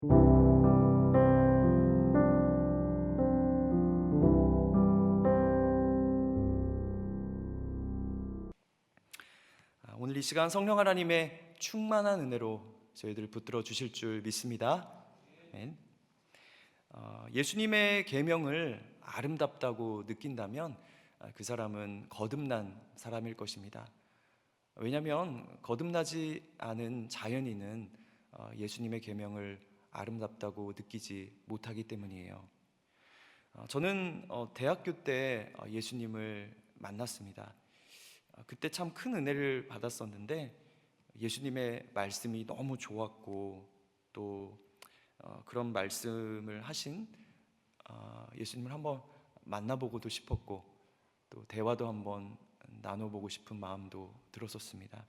오늘 이 시간 성령 하나님의 충만한 은혜로 저희들을 붙들어 주실 줄 믿습니다. 아멘. 예수님의 계명을 아름답다고 느낀다면 그 사람은 거듭난 사람일 것입니다. 왜냐하면 거듭나지 않은 자연인은 예수님의 계명을 아름답다고 느끼지 못하기 때문이에요. 저는 대학교 때 예수님을 만났습니다. 그때 참 큰 은혜를 받았었는데 예수님의 말씀이 너무 좋았고 또 그런 말씀을 하신 예수님을 한번 만나보고도 싶었고 또 대화도 한번 나눠보고 싶은 마음도 들었었습니다.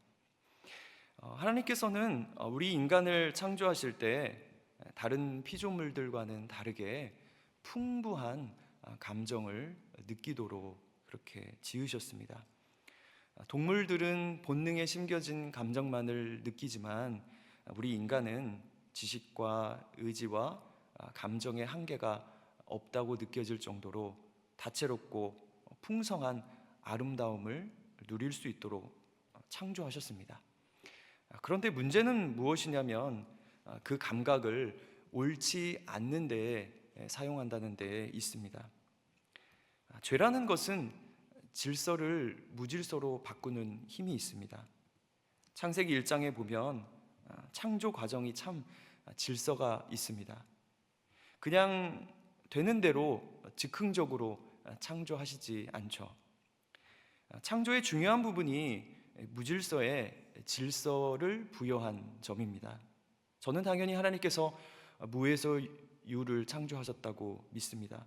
하나님께서는 우리 인간을 창조하실 때 다른 피조물들과는 다르게 풍부한 감정을 느끼도록 그렇게 지으셨습니다. 동물들은 본능에 심겨진 감정만을 느끼지만 우리 인간은 지식과 의지와 감정의 한계가 없다고 느껴질 정도로 다채롭고 풍성한 아름다움을 누릴 수 있도록 창조하셨습니다. 그런데 문제는 무엇이냐면 그 감각을 옳지 않는 데에 사용한다는 데에 있습니다. 죄라는 것은 질서를 무질서로 바꾸는 힘이 있습니다. 창세기 1장에 보면 창조 과정이 참 질서가 있습니다. 그냥 되는 대로 즉흥적으로 창조하시지 않죠. 창조의 중요한 부분이 무질서에 질서를 부여한 점입니다. 저는 당연히 하나님께서 무에서 유를 창조하셨다고 믿습니다.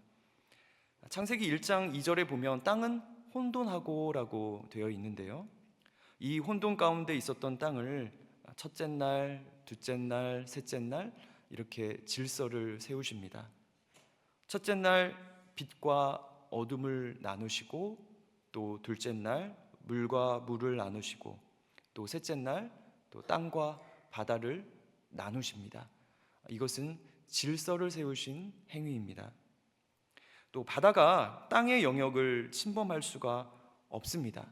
창세기 1장 2절에 보면 땅은 혼돈하고라고 되어 있는데요, 이 혼돈 가운데 있었던 땅을 첫째 날, 둘째 날, 셋째 날 이렇게 질서를 세우십니다. 첫째 날 빛과 어둠을 나누시고, 또 둘째 날 물과 물을 나누시고, 또 셋째 날 또 땅과 바다를 나누십니다. 이것은 질서를 세우신 행위입니다. 또 바다가 땅의 영역을 침범할 수가 없습니다.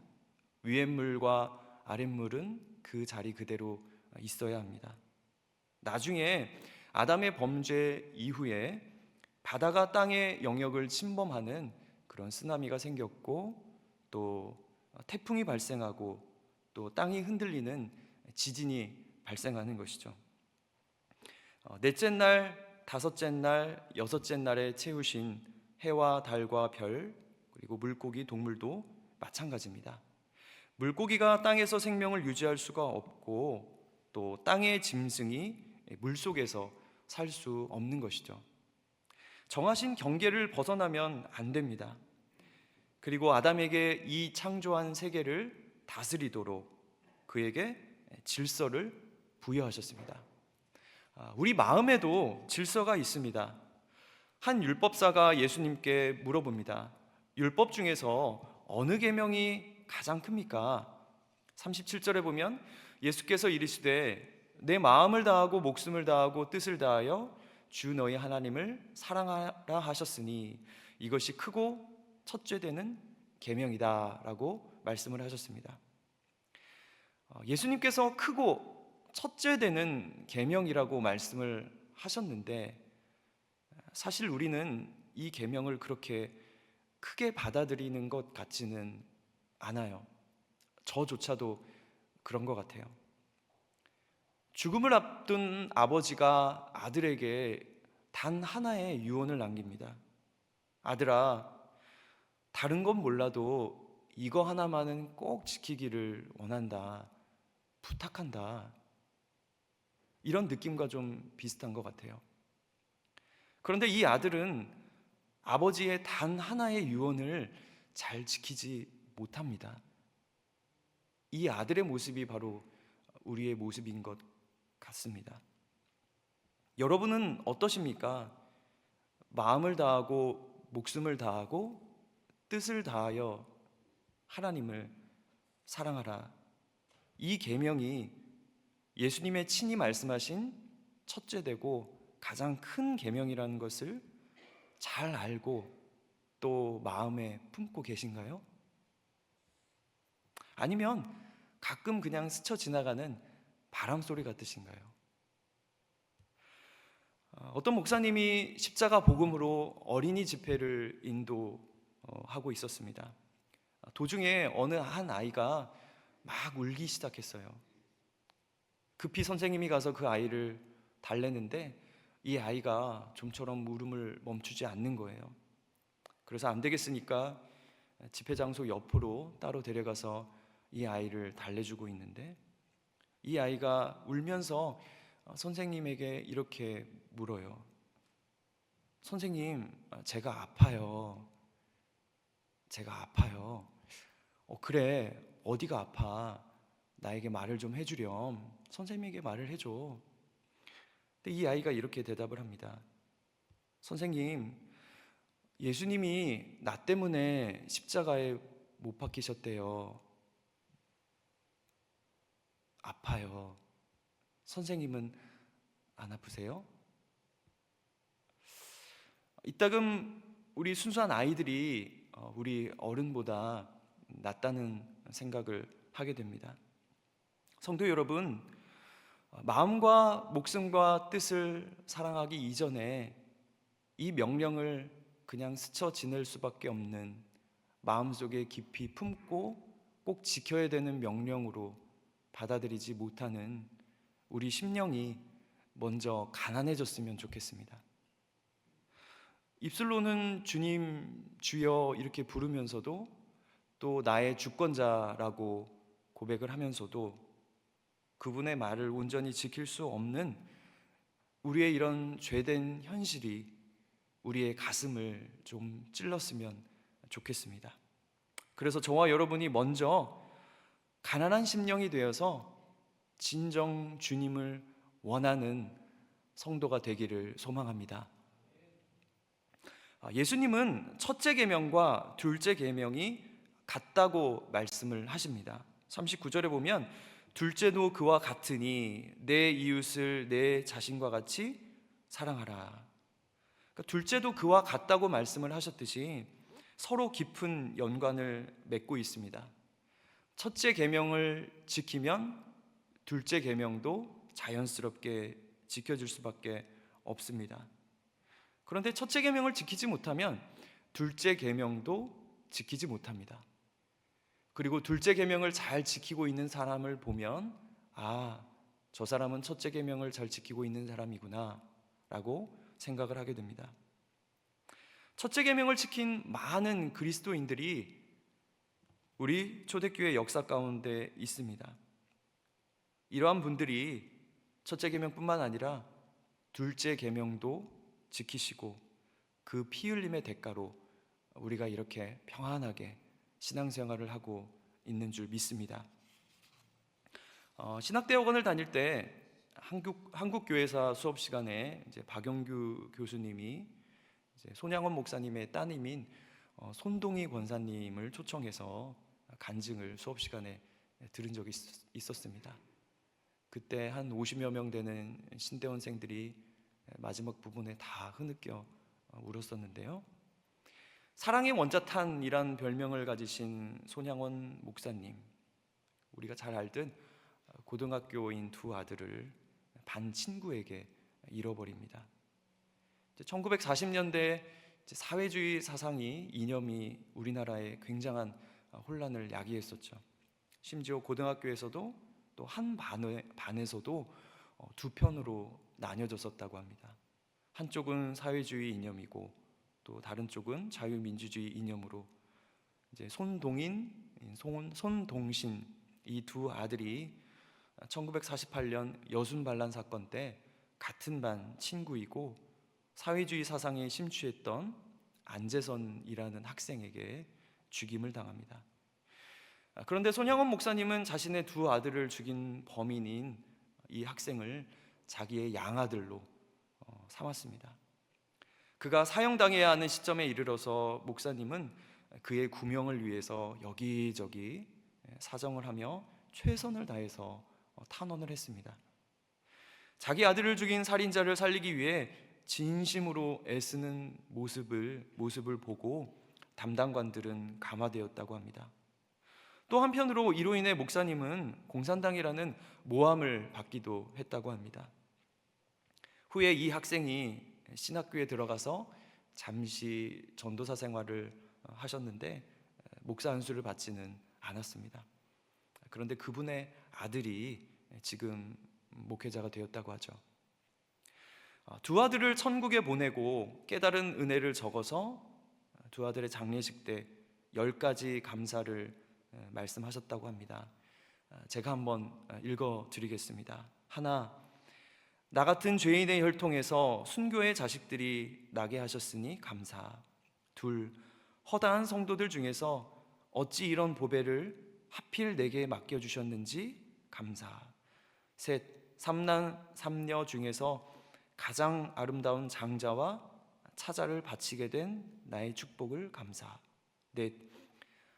위에물과 아랫물은 그 자리 그대로 있어야 합니다. 나중에 아담의 범죄 이후에 바다가 땅의 영역을 침범하는 그런 쓰나미가 생겼고, 또 태풍이 발생하고, 또 땅이 흔들리는 지진이 발생하는 것이죠. 넷째 날, 다섯째 날, 여섯째 날에 채우신 해와 달과 별, 그리고 물고기, 동물도 마찬가지입니다. 물고기가 땅에서 생명을 유지할 수가 없고, 또 땅의 짐승이 물속에서 살 수 없는 것이죠. 정하신 경계를 벗어나면 안 됩니다. 그리고 아담에게 이 창조한 세계를 다스리도록 그에게 질서를 부여하셨습니다. 우리 마음에도 질서가 있습니다. 한 율법사가 예수님께 물어봅니다. 율법 중에서 어느 계명이 가장 큽니까? 37절에 보면 예수께서 이르시되 내 마음을 다하고 목숨을 다하고 뜻을 다하여 주 너희 하나님을 사랑하라 하셨으니 이것이 크고 첫째 되는 계명이다 라고 말씀을 하셨습니다. 예수님께서 크고 첫째 되는 계명이라고 말씀을 하셨는데, 사실 우리는 이 계명을 그렇게 크게 받아들이는 것 같지는 않아요. 저조차도 그런 것 같아요. 죽음을 앞둔 아버지가 아들에게 단 하나의 유언을 남깁니다. 아들아, 다른 건 몰라도 이거 하나만은 꼭 지키기를 원한다, 부탁한다. 이런 느낌과 좀 비슷한 것 같아요. 그런데 이 아들은 아버지의 단 하나의 유언을 잘 지키지 못합니다. 이 아들의 모습이 바로 우리의 모습인 것 같습니다. 여러분은 어떠십니까? 마음을 다하고 목숨을 다하고 뜻을 다하여 하나님을 사랑하라, 이 계명이 예수님의 친히 말씀하신 첫째 되고 가장 큰 계명이라는 것을 잘 알고 또 마음에 품고 계신가요? 아니면 가끔 그냥 스쳐 지나가는 바람 소리 같으신가요? 어떤 목사님이 십자가 복음으로 어린이 집회를 인도하고 있었습니다. 도중에 어느 한 아이가 막 울기 시작했어요. 급히 선생님이 가서 그 아이를 달래는데 이 아이가 좀처럼 울음을 멈추지 않는 거예요. 그래서 안 되겠으니까 집회 장소 옆으로 따로 데려가서 이 아이를 달래주고 있는데 이 아이가 울면서 선생님에게 이렇게 물어요. 선생님, 제가 아파요. 제가 아파요. 그래, 어디가 아파? 나에게 말을 좀 해주렴. 선생님에게 말을 해줘. 근데 이 아이가 이렇게 대답을 합니다. 선생님, 예수님이 나 때문에 십자가에 못 박히셨대요. 아파요. 선생님은 안 아프세요? 이따금 우리 순수한 아이들이 우리 어른보다 낫다는 생각을 하게 됩니다. 성도 여러분, 마음과 목숨과 뜻을 사랑하기 이전에 이 명령을 그냥 스쳐 지낼 수밖에 없는, 마음속에 깊이 품고 꼭 지켜야 되는 명령으로 받아들이지 못하는 우리 심령이 먼저 가난해졌으면 좋겠습니다. 입술로는 주님, 주여 이렇게 부르면서도 또 나의 주권자라고 고백을 하면서도 그분의 말을 온전히 지킬 수 없는 우리의 이런 죄된 현실이 우리의 가슴을 좀 찔렀으면 좋겠습니다. 그래서 저와 여러분이 먼저 가난한 심령이 되어서 진정 주님을 원하는 성도가 되기를 소망합니다. 예수님은 첫째 계명과 둘째 계명이 같다고 말씀을 하십니다. 39절에 보면 둘째도 그와 같으니 내 이웃을 내 자신과 같이 사랑하라. 그러니까 둘째도 그와 같다고 말씀을 하셨듯이 서로 깊은 연관을 맺고 있습니다. 첫째 계명을 지키면 둘째 계명도 자연스럽게 지켜질 수밖에 없습니다. 그런데 첫째 계명을 지키지 못하면 둘째 계명도 지키지 못합니다. 그리고 둘째 계명을 잘 지키고 있는 사람을 보면 저 사람은 첫째 계명을 잘 지키고 있는 사람이구나 라고 생각을 하게 됩니다. 첫째 계명을 지킨 많은 그리스도인들이 우리 초대교회 역사 가운데 있습니다. 이러한 분들이 첫째 계명뿐만 아니라 둘째 계명도 지키시고 그 피 흘림의 대가로 우리가 이렇게 평안하게 신앙생활을 하고 있는 줄 믿습니다. 신학대학원을 다닐 때 한국교회사 수업 시간에 이제 박영규 교수님이 이제 손양원 목사님의 따님인 손동희 권사님을 초청해서 간증을 수업 시간에 들은 적이 있었습니다. 그때 한 50여 명 되는 신대원생들이 마지막 부분에 다 흐느껴 울었었는데요. 사랑의 원자탄이란 별명을 가지신 손양원 목사님, 우리가 잘 알듯 고등학교인 두 아들을 반 친구에게 잃어버립니다. 1940년대 사회주의 사상이, 이념이 우리나라에 굉장한 혼란을 야기했었죠. 심지어 고등학교에서도 또 한 반에서도 두 편으로 나뉘어졌었다고 합니다. 한쪽은 사회주의 이념이고 또 다른 쪽은 자유민주주의 이념으로 이제 손동신 이 두 아들이 1948년 여순반란 사건 때 같은 반 친구이고 사회주의 사상에 심취했던 안재선이라는 학생에게 죽임을 당합니다. 그런데 손양원 목사님은 자신의 두 아들을 죽인 범인인 이 학생을 자기의 양아들로 삼았습니다. 그가 사형당해야 하는 시점에 이르러서 목사님은 그의 구명을 위해서 여기저기 사정을 하며 최선을 다해서 탄원을 했습니다. 자기 아들을 죽인 살인자를 살리기 위해 진심으로 애쓰는 모습을 보고 담당관들은 감화되었다고 합니다. 또 한편으로 이로 인해 목사님은 공산당이라는 모함을 받기도 했다고 합니다. 후에 이 학생이 신학교에 들어가서 잠시 전도사 생활을 하셨는데 목사 안수를 받지는 않았습니다. 그런데 그분의 아들이 지금 목회자가 되었다고 하죠. 두 아들을 천국에 보내고 깨달은 은혜를 적어서 두 아들의 장례식 때 10가지 감사를 말씀하셨다고 합니다. 제가 한번 읽어드리겠습니다. 하나, 나 같은 죄인의 혈통에서 순교의 자식들이 나게 하셨으니 감사. 둘, 허다한 성도들 중에서 어찌 이런 보배를 하필 내게 맡겨주셨는지 감사. 셋, 삼남 삼녀 중에서 가장 아름다운 장자와 차자를 바치게 된 나의 축복을 감사. 넷,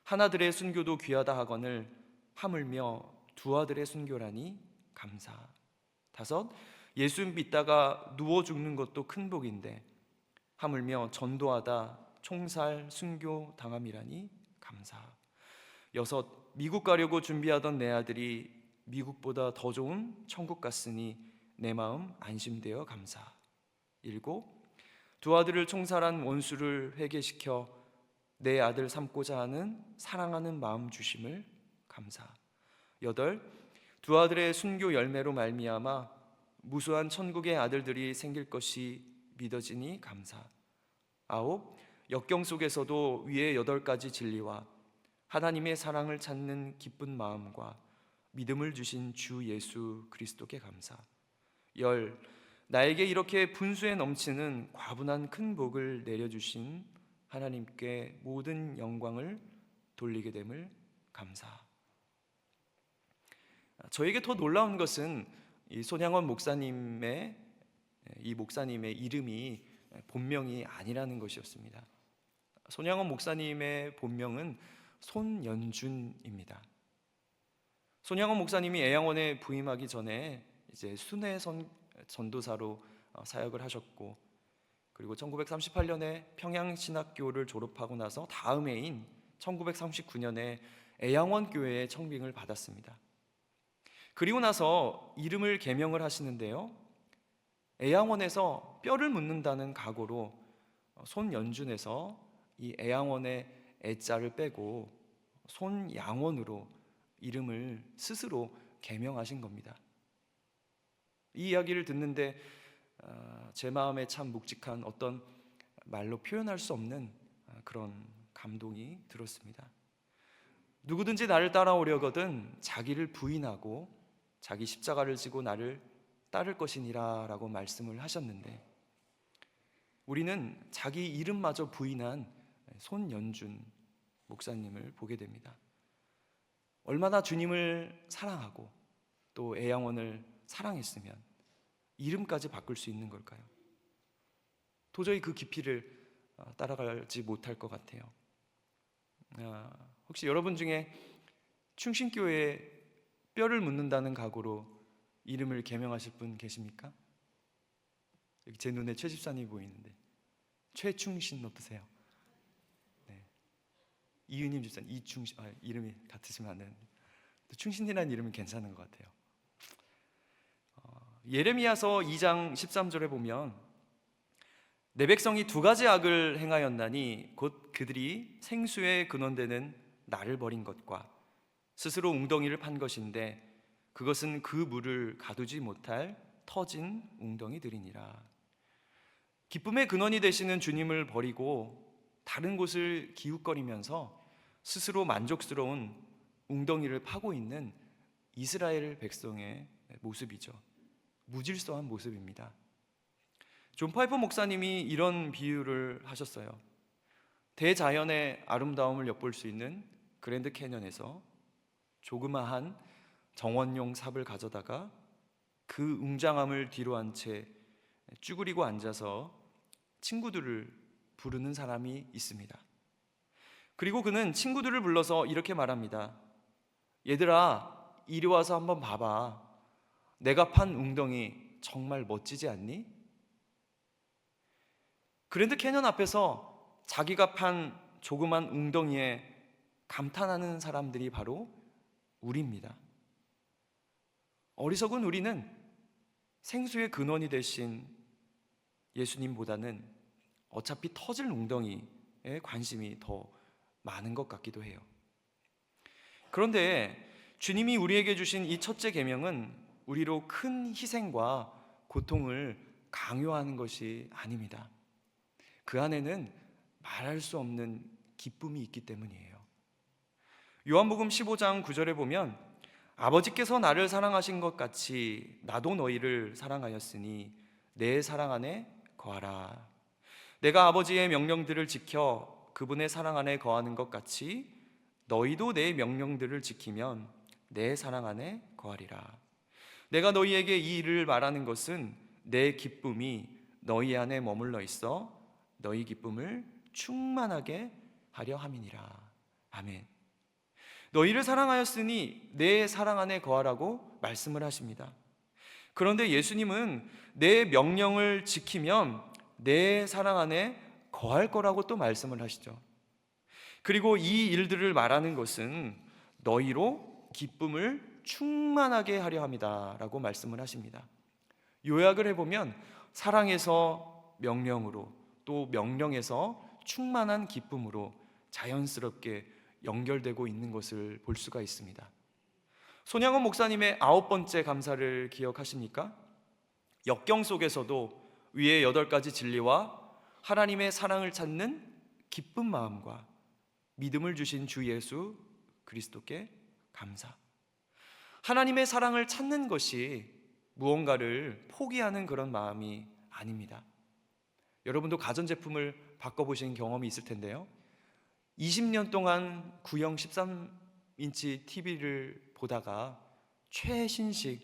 하나들의 순교도 귀하다 하거늘 하물며 두 아들의 순교라니 감사. 다섯, 예수 믿다가 누워 죽는 것도 큰 복인데 하물며 전도하다 총살 순교 당함이라니 감사. 여섯, 미국 가려고 준비하던 내 아들이 미국보다 더 좋은 천국 갔으니 내 마음 안심되어 감사. 일곱, 두 아들을 총살한 원수를 회개시켜 내 아들 삼고자 하는 사랑하는 마음 주심을 감사. 여덟, 두 아들의 순교 열매로 말미암아 무수한 천국의 아들들이 생길 것이 믿어지니 감사. 아홉, 역경 속에서도 위의 8가지 진리와 하나님의 사랑을 찾는 기쁜 마음과 믿음을 주신 주 예수 그리스도께 감사. 열, 나에게 이렇게 분수에 넘치는 과분한 큰 복을 내려주신 하나님께 모든 영광을 돌리게 됨을 감사. 저에게 더 놀라운 것은 이 손양원 목사님의 이름이 본명이 아니라는 것이었습니다. 손양원 목사님의 본명은 손연준입니다. 손양원 목사님이 애양원에 부임하기 전에 이제 순회 전도사로 사역을 하셨고, 그리고 1938년에 평양신학교를 졸업하고 나서 다음 해인 1939년에 애양원 교회에 청빙을 받았습니다. 그리고 나서 이름을 개명을 하시는데요, 애양원에서 뼈를 묻는다는 각오로 손연준에서 이 애양원의 애자를 빼고 손양원으로 이름을 스스로 개명하신 겁니다. 이 이야기를 듣는데 제 마음에 참 묵직한 어떤 말로 표현할 수 없는 그런 감동이 들었습니다. 누구든지 나를 따라오려거든 자기를 부인하고 자기 십자가를 지고 나를 따를 것이니라 라고 말씀을 하셨는데, 우리는 자기 이름마저 부인한 손연준 목사님을 보게 됩니다. 얼마나 주님을 사랑하고 또 애양원을 사랑했으면 이름까지 바꿀 수 있는 걸까요? 도저히 그 깊이를 따라가지 못할 것 같아요. 혹시 여러분 중에 충신교회에 뼈를 묻는다는 각오로 이름을 개명하실 분 계십니까? 여기 제 눈에 최 집사님이 보이는데, 최충신 어떠세요? 네. 이은임 집사님, 이충신, 이름이 같으시면 안 되는데 충신이라는 이름은 괜찮은 것 같아요. 예레미야서 2장 13절에 보면 내 백성이 2가지 악을 행하였나니 곧 그들이 생수의 근원되는 나를 버린 것과 스스로 웅덩이를 판 것인데 그것은 그 물을 가두지 못할 터진 웅덩이들이니라. 기쁨의 근원이 되시는 주님을 버리고 다른 곳을 기웃거리면서 스스로 만족스러운 웅덩이를 파고 있는 이스라엘 백성의 모습이죠. 무질서한 모습입니다. 존 파이퍼 목사님이 이런 비유를 하셨어요. 대자연의 아름다움을 엿볼 수 있는 그랜드 캐년에서 조그마한 정원용 삽을 가져다가 그 웅장함을 뒤로 한 채 쭈그리고 앉아서 친구들을 부르는 사람이 있습니다. 그리고 그는 친구들을 불러서 이렇게 말합니다. 얘들아, 이리 와서 한번 봐봐. 내가 판 웅덩이 정말 멋지지 않니? 그랜드 캐년 앞에서 자기가 판 조그만 웅덩이에 감탄하는 사람들이 바로 우리입니다. 어리석은 우리는 생수의 근원이 되신 예수님보다는 어차피 터질 웅덩이에 관심이 더 많은 것 같기도 해요. 그런데 주님이 우리에게 주신 이 첫째 계명은 우리로 큰 희생과 고통을 강요하는 것이 아닙니다. 그 안에는 말할 수 없는 기쁨이 있기 때문이에요. 요한복음 15장 9절에 보면 아버지께서 나를 사랑하신 것 같이 나도 너희를 사랑하였으니 내 사랑 안에 거하라. 내가 아버지의 명령들을 지켜 그분의 사랑 안에 거하는 것 같이 너희도 내 명령들을 지키면 내 사랑 안에 거하리라. 내가 너희에게 이 일을 말하는 것은 내 기쁨이 너희 안에 머물러 있어 너희 기쁨을 충만하게 하려 함이니라. 아멘. 너희를 사랑하였으니 내 사랑 안에 거하라고 말씀을 하십니다. 그런데 예수님은 내 명령을 지키면 내 사랑 안에 거할 거라고 또 말씀을 하시죠. 그리고 이 일들을 말하는 것은 너희로 기쁨을 충만하게 하려 합니다 라고 말씀을 하십니다. 요약을 해보면 사랑에서 명령으로, 또 명령에서 충만한 기쁨으로 자연스럽게 연결되고 있는 것을 볼 수가 있습니다. 손양원 목사님의 9번째 감사를 기억하십니까? 역경 속에서도 위의 8가지 진리와 하나님의 사랑을 찾는 기쁜 마음과 믿음을 주신 주 예수 그리스도께 감사. 하나님의 사랑을 찾는 것이 무언가를 포기하는 그런 마음이 아닙니다. 여러분도 가전제품을 바꿔보신 경험이 있을 텐데요, 20년 동안 구형 13인치 TV를 보다가 최신식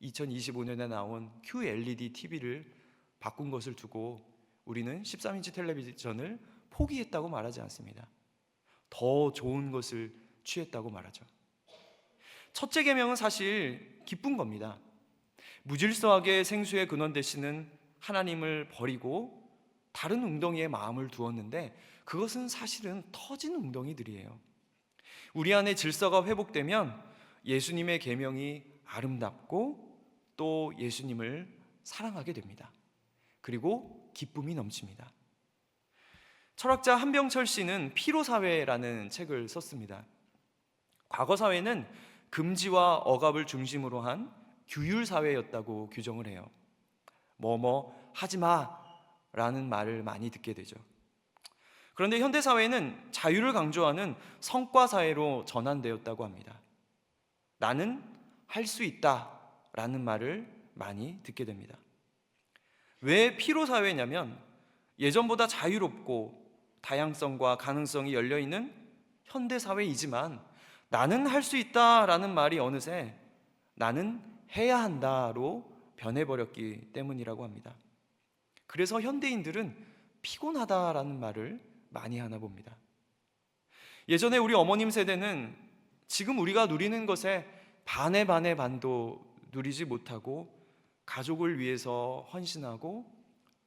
2025년에 나온 QLED TV를 바꾼 것을 두고 우리는 13인치 텔레비전을 포기했다고 말하지 않습니다. 더 좋은 것을 취했다고 말하죠. 첫째 계명은 사실 기쁜 겁니다. 무질서하게 생수의 근원 되시는 하나님을 버리고 다른 웅덩이에 마음을 두었는데 그것은 사실은 터진 웅덩이들이에요. 우리 안에 질서가 회복되면 예수님의 계명이 아름답고 또 예수님을 사랑하게 됩니다. 그리고 기쁨이 넘칩니다. 철학자 한병철 씨는 피로사회라는 책을 썼습니다. 과거 사회는 금지와 억압을 중심으로 한 규율사회였다고 규정을 해요. 뭐뭐 하지마 라는 말을 많이 듣게 되죠. 그런데 현대사회는 자유를 강조하는 성과사회로 전환되었다고 합니다. 나는 할 수 있다 라는 말을 많이 듣게 됩니다. 왜 피로사회냐면 예전보다 자유롭고 다양성과 가능성이 열려있는 현대사회이지만 나는 할 수 있다 라는 말이 어느새 나는 해야 한다로 변해버렸기 때문이라고 합니다. 그래서 현대인들은 피곤하다라는 말을 많이 하나 봅니다. 예전에 우리 어머님 세대는 지금 우리가 누리는 것에 반의 반도 누리지 못하고 가족을 위해서 헌신하고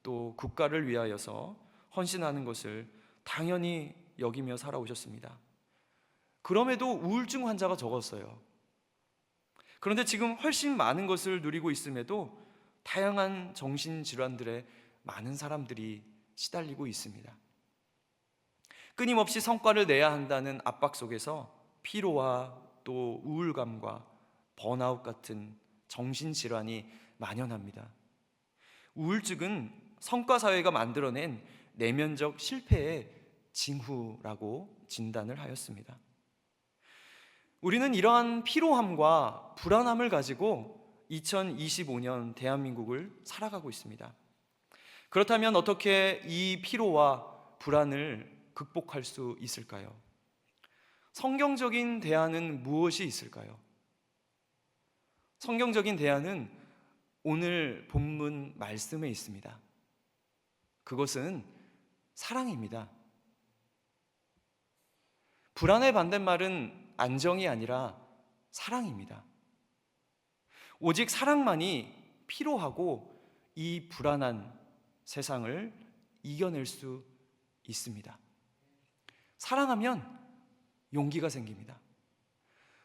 또 국가를 위하여서 헌신하는 것을 당연히 여기며 살아오셨습니다. 그럼에도 우울증 환자가 적었어요. 그런데 지금 훨씬 많은 것을 누리고 있음에도 다양한 정신질환들에 많은 사람들이 시달리고 있습니다. 끊임없이 성과를 내야 한다는 압박 속에서 피로와 또 우울감과 번아웃 같은 정신질환이 만연합니다. 우울증은 성과사회가 만들어낸 내면적 실패의 징후라고 진단을 하였습니다. 우리는 이러한 피로함과 불안함을 가지고 2025년 대한민국을 살아가고 있습니다. 그렇다면 어떻게 이 피로와 불안을 극복할 수 있을까요? 성경적인 대안은 무엇이 있을까요? 성경적인 대안은 오늘 본문 말씀에 있습니다. 그것은 사랑입니다. 불안의 반대말은 안정이 아니라 사랑입니다. 오직 사랑만이 피로하고 이 불안한 세상을 이겨낼 수 있습니다. 사랑하면 용기가 생깁니다.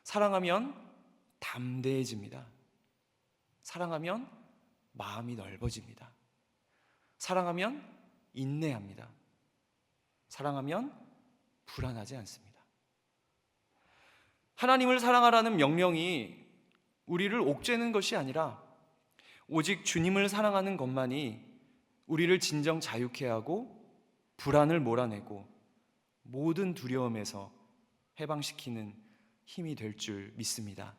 사랑하면 담대해집니다. 사랑하면 마음이 넓어집니다. 사랑하면 인내합니다. 사랑하면 불안하지 않습니다. 하나님을 사랑하라는 명령이 우리를 옥죄는 것이 아니라 오직 주님을 사랑하는 것만이 우리를 진정 자유케 하고 불안을 몰아내고 모든 두려움에서 해방시키는 힘이 될 줄 믿습니다.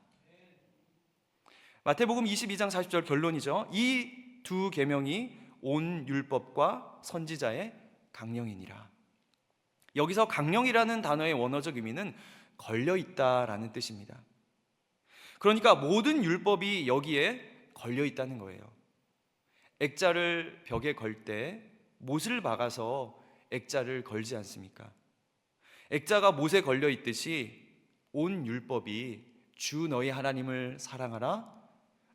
마태복음 22장 40절 결론이죠. 이 두 계명이 온 율법과 선지자의 강령이니라. 여기서 강령이라는 단어의 원어적 의미는 걸려있다라는 뜻입니다. 그러니까 모든 율법이 여기에 걸려있다는 거예요. 액자를 벽에 걸 때 못을 박아서 액자를 걸지 않습니까? 액자가 못에 걸려있듯이 온 율법이 주 너희 하나님을 사랑하라,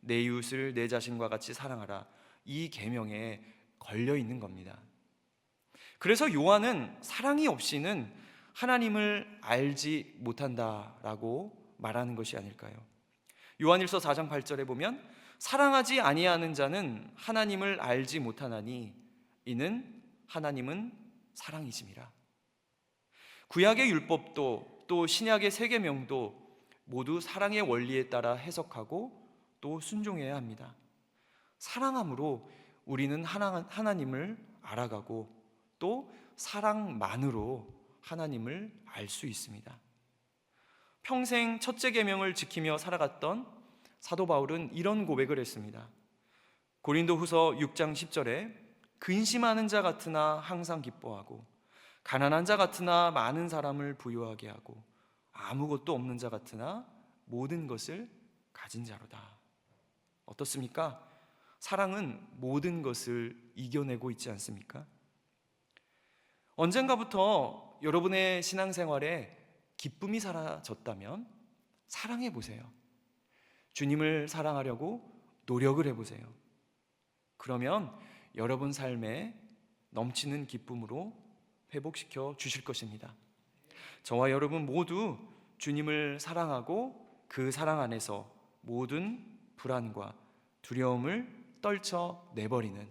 내 이웃을 내 자신과 같이 사랑하라, 이 계명에 걸려있는 겁니다. 그래서 요한은 사랑이 없이는 하나님을 알지 못한다라고 말하는 것이 아닐까요? 요한일서 4장 8절에 보면 사랑하지 아니하는 자는 하나님을 알지 못하나니 이는 하나님은 사랑이심이라. 구약의 율법도 또 신약의 세 계명도 모두 사랑의 원리에 따라 해석하고 또 순종해야 합니다. 사랑함으로 우리는 하나님을 알아가고 또 사랑만으로 하나님을 알 수 있습니다. 평생 첫째 계명을 지키며 살아갔던 사도 바울은 이런 고백을 했습니다. 고린도후서 6장 10절에 근심하는 자 같으나 항상 기뻐하고 가난한 자 같으나 많은 사람을 부유하게 하고 아무것도 없는 자 같으나 모든 것을 가진 자로다. 어떻습니까? 사랑은 모든 것을 이겨내고 있지 않습니까? 언젠가부터 여러분의 신앙생활에 기쁨이 사라졌다면 사랑해 보세요. 주님을 사랑하려고 노력을 해보세요. 그러면 여러분 삶에 넘치는 기쁨으로 회복시켜 주실 것입니다. 저와 여러분 모두 주님을 사랑하고 그 사랑 안에서 모든 불안과 두려움을 떨쳐내버리는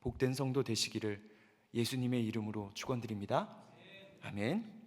복된 성도 되시기를 예수님의 이름으로 축원드립니다. 아멘.